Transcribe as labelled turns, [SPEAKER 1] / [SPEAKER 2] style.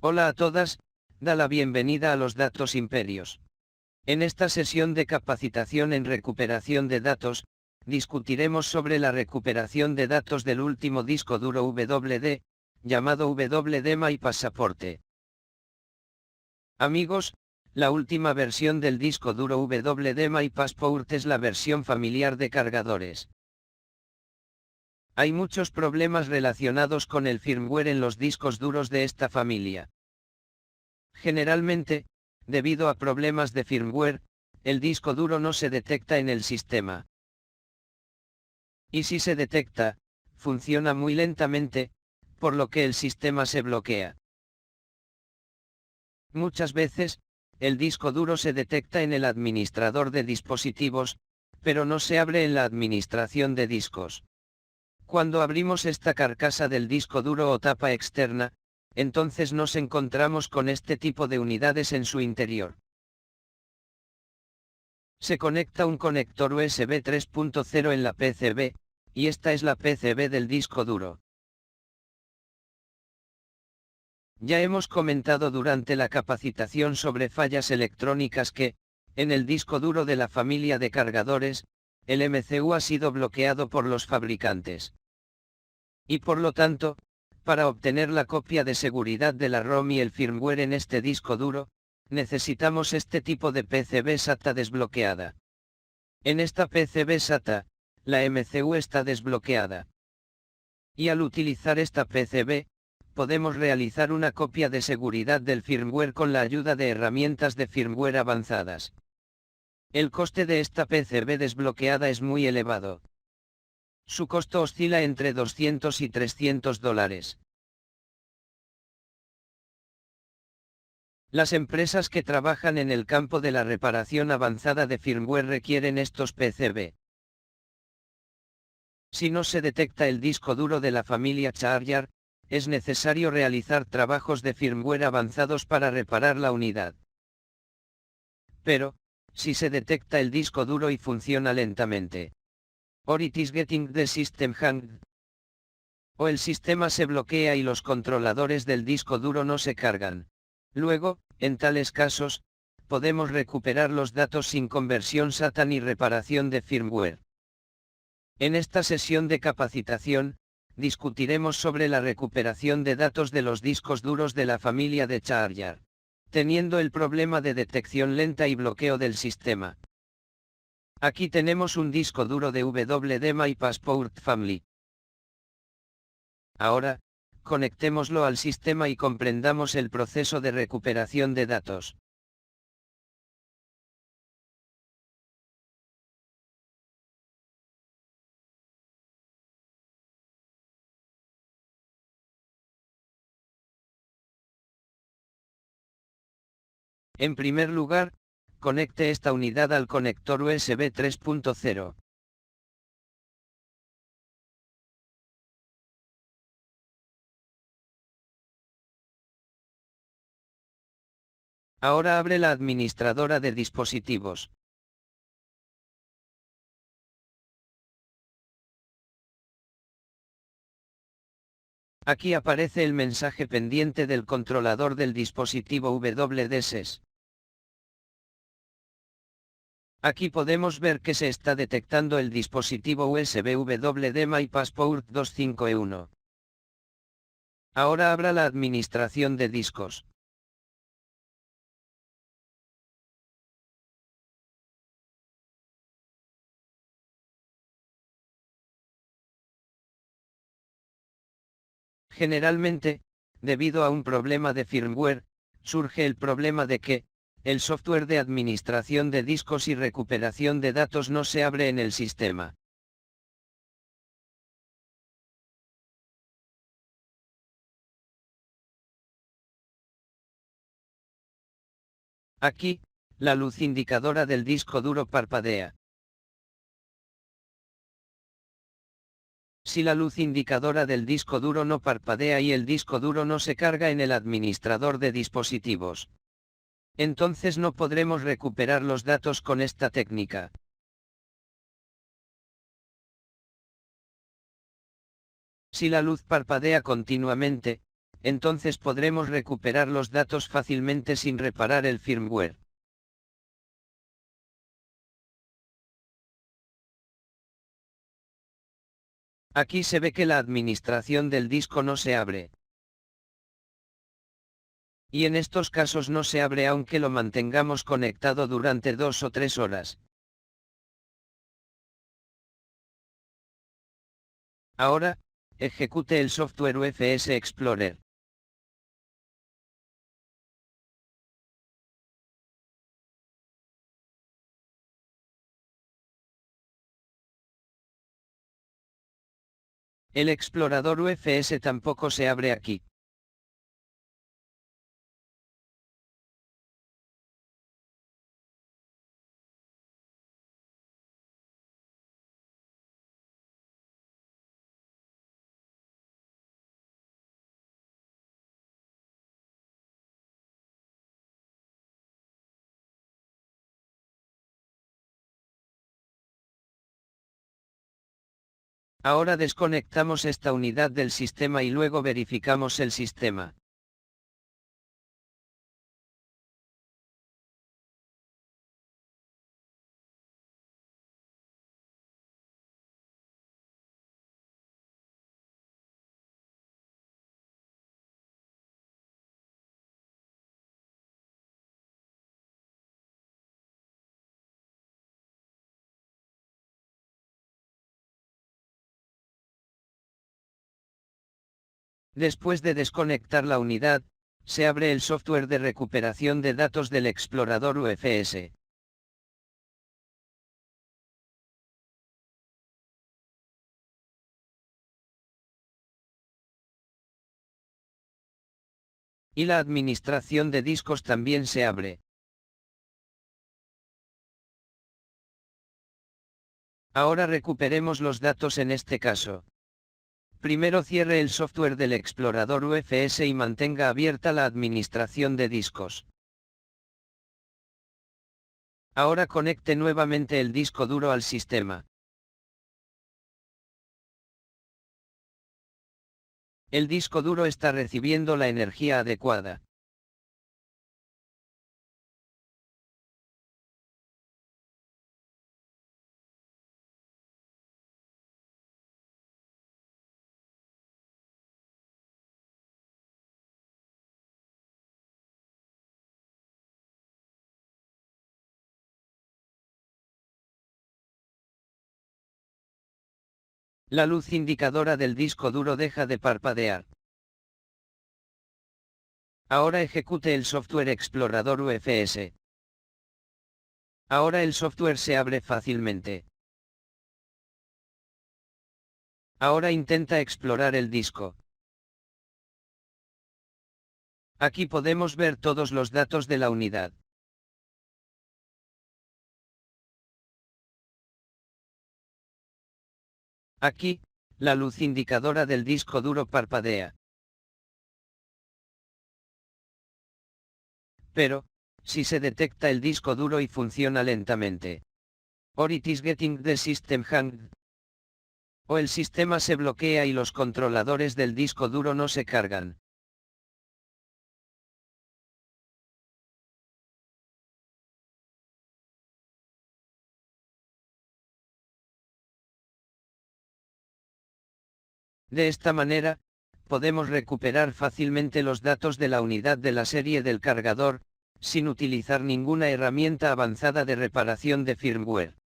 [SPEAKER 1] Hola a todas, da la bienvenida a los datos imperios. En esta sesión de capacitación en recuperación de datos, discutiremos sobre la recuperación de datos del último disco duro WD, llamado WD My Pasaporte. Amigos, la última versión del disco duro WD My Passport es la versión familiar de cargadores. Hay muchos problemas relacionados con el firmware en los discos duros de esta familia. Generalmente, debido a problemas de firmware, el disco duro no se detecta en el sistema. Y si se detecta, funciona muy lentamente, por lo que el sistema se bloquea. Muchas veces, el disco duro se detecta en el administrador de dispositivos, pero no se abre en la administración de discos. Cuando abrimos esta carcasa del disco duro o tapa externa, entonces nos encontramos con este tipo de unidades en su interior. Se conecta un conector USB 3.0 en la PCB, y esta es la PCB del disco duro. Ya hemos comentado durante la capacitación sobre fallas electrónicas que, en el disco duro de la familia de cargadores, el MCU ha sido bloqueado por los fabricantes. Y por lo tanto, para obtener la copia de seguridad de la ROM y el firmware en este disco duro, necesitamos este tipo de PCB SATA desbloqueada. En esta PCB SATA, la MCU está desbloqueada. Y al utilizar esta PCB, podemos realizar una copia de seguridad del firmware con la ayuda de herramientas de firmware avanzadas. El coste de esta PCB desbloqueada es muy elevado. Su costo oscila entre $200 y $300. Las empresas que trabajan en el campo de la reparación avanzada de firmware requieren estos PCB. Si no se detecta el disco duro de la familia Charger, es necesario realizar trabajos de firmware avanzados para reparar la unidad. Pero, si se detecta el disco duro y funciona lentamente, or it is getting the system hanged, o el sistema se bloquea y los controladores del disco duro no se cargan. Luego, en tales casos, podemos recuperar los datos sin conversión SATA ni reparación de firmware. En esta sesión de capacitación, discutiremos sobre la recuperación de datos de los discos duros de la familia de Charger, teniendo el problema de detección lenta y bloqueo del sistema. Aquí tenemos un disco duro de WD My Passport Family. Ahora, conectémoslo al sistema y comprendamos el proceso de recuperación de datos. En primer lugar, conecte esta unidad al conector USB 3.0. Ahora abre la administradora de dispositivos. Aquí aparece el mensaje pendiente del controlador del dispositivo WDSES. Aquí podemos ver que se está detectando el dispositivo USB WD My Passport 251. Ahora abra la administración de discos. Generalmente, debido a un problema de firmware, surge el problema de que, el software de administración de discos y recuperación de datos no se abre en el sistema. Aquí, la luz indicadora del disco duro parpadea. Si la luz indicadora del disco duro no parpadea y el disco duro no se carga en el administrador de dispositivos, entonces no podremos recuperar los datos con esta técnica. Si la luz parpadea continuamente, entonces podremos recuperar los datos fácilmente sin reparar el firmware. Aquí se ve que la administración del disco no se abre. Y en estos casos no se abre aunque lo mantengamos conectado durante 2 o 3 horas. Ahora, ejecute el software UFS Explorer. El explorador UFS tampoco se abre aquí. Ahora desconectamos esta unidad del sistema y luego verificamos el sistema. Después de desconectar la unidad, se abre el software de recuperación de datos del explorador UFS. Y la administración de discos también se abre. Ahora recuperemos los datos en este caso. Primero cierre el software del explorador UFS y mantenga abierta la administración de discos. Ahora conecte nuevamente el disco duro al sistema. El disco duro está recibiendo la energía adecuada. La luz indicadora del disco duro deja de parpadear. Ahora ejecute el software explorador UFS. Ahora el software se abre fácilmente. Ahora intenta explorar el disco. Aquí podemos ver todos los datos de la unidad. Aquí, la luz indicadora del disco duro parpadea. Pero, si se detecta el disco duro y funciona lentamente. Or it is getting the system hanged. O el sistema se bloquea y los controladores del disco duro no se cargan. De esta manera, podemos recuperar fácilmente los datos de la unidad de la serie del cargador, sin utilizar ninguna herramienta avanzada de reparación de firmware.